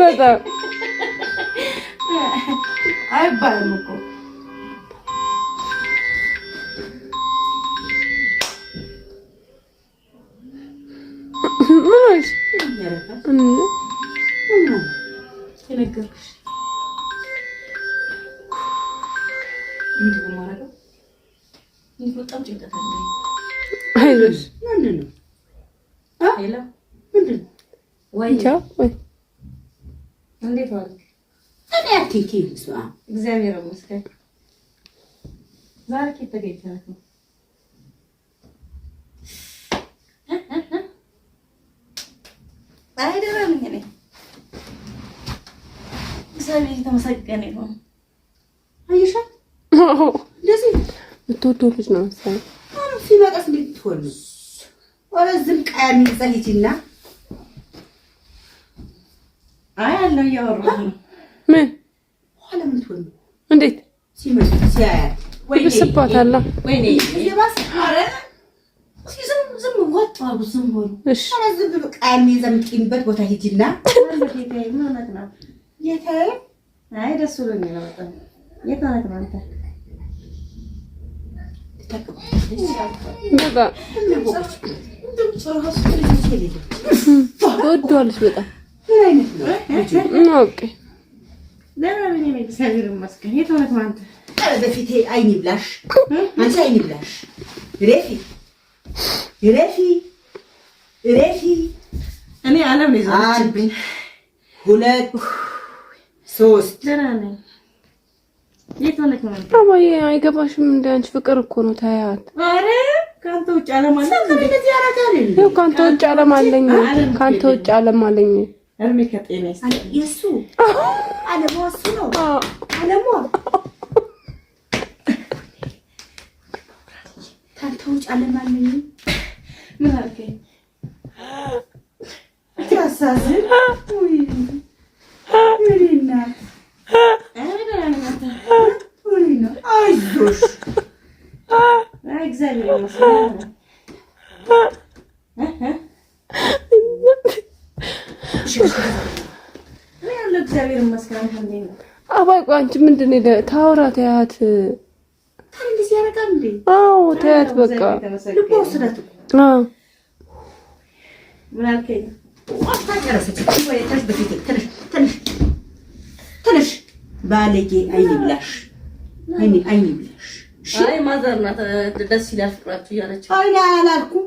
በጣም አይባልም እኮ ምንሽ የነገርኩሽ ምንድን ነው የማደርገው? በጣም ጭንቀት አለኝ። አይዞሽ። ምንድን ነው? ሄሎ ምንድን ነው? ወይ እንዴት ዋልክ? እኔ አትንኪ። እግዚአብሔር ይመስገን። ዛሬ ከየት ተገኝተህ ነው? አይደለም እኔ እግዚአብሔር የተመሰገነ ይሁን። አየሻ እንደዚህ የምትወደው ልጅ ነው መሰለኝ። አሁን ሲመጣስ እንዴት ትሆን? ወረ ዝም ቃያን ይዘህጂና አይ አለው ያወራሁ ምን ኋላ ምን ትሆን? እንዴት ሲመጣ ሲያያት ወይ ስባታላ ወይኔ የባስ አረ ዝም ወጣው ዝም ብሎ እሺ አረ ዝም ብሎ ቃያን ይዘምጥኝበት ቦታ ሂጂና ጌታዬ ምን ሆነህ ነው? ጌታዬ አይ ደስ ብሎኛል ነው በጣም የት ሆነህ ነው አንተ? በጣም ትወደዋለች በጣም ምን አይነት ነው? ኦኬ ደህና ነኝ እግዚአብሔር ይመስገን። የት ሆነህ ነው አንተ? ኧረ በፊቴ አይን ይብላሽ አንቺ አይን ይብላሽ። ረፊ እኔ ዓለም ነው ይዘችብኝ። 2 3 ደህና ነኝ። የት ሆነህ ነው አንተ? አባዬ አይገባሽም እንደ አንቺ ፍቅር እኮ ነው ታያት። ኧረ ካንተ ውጭ ዓለም አለኝ። እንደዚህ ያደርጋል እንዴ? ያው ካንተ ውጭ ዓለም አለኝ። ካንተ ውጭ ዓለም አለኝ። እርሜ ከጤና ይስጥ። የሱ ዓለም እሱ ነው ዓለም ካንተ ውጭ ዓለም አለኝ። ምን አልከኝ? ታሳዝን ወይ ምንና አይዞሽ እግዚአብሔር ይመስገን። እግዚአብሔር ይመስገን። አባይ ቆይ አንቺ ምንድን ነው ታውራት ያት እንደዚህ ያደርጋል እንዴ? አዎ ታያት በቃ ልቦ ወስዳት አዎ ምን አልከኝ? አታጨረሰች ወይ ትንሽ ባለጌ አይን ብላሽ አይን ብላሽ። አይ ማዘር ናት ደስ ይላል ፍቅራችሁ እያለች አይ አላልኩም።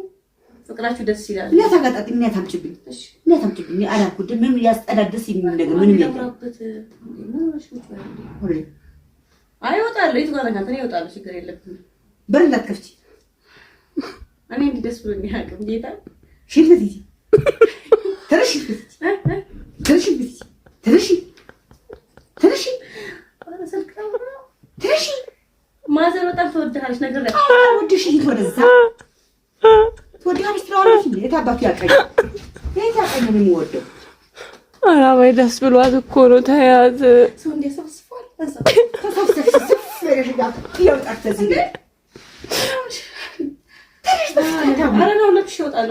ፍቅራችሁ ደስ ይላል። ለታጋጣጥ ምን ያታምጭብኝ? እሺ ምን ያታምጭብኝ? አላልኩት ምን ያስጠዳደስ ይምን ነገር ምን ያምራበት ምን ወሽውት ወይ አይ ወጣለሁ። የት ጋር ነው? እኔ እወጣለሁ። ችግር የለብኝም። በር እንዳትከፍቺ። እኔ እንዲህ ደስ ብሎኝ አያውቅም። ጌታ ሽልት ይዚ ትርሽ ማዘር በጣም ተወድሃለች ነገር ላይ ወድሽ ይወደዛ ተወድሃለች ትራውልሽ እንዴ? ታባቱ ያቀኝ ነው የሚወደው። ኧረ ወይ ደስ ብሏት እኮ ነው ታያት። ሰው እንደ ሰብስፏል ተሰብስፍ ያረጋት ይወጣ ተዚህ ኧረ ነው ለብሽ ይወጣል።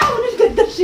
አሁን ገደርሽ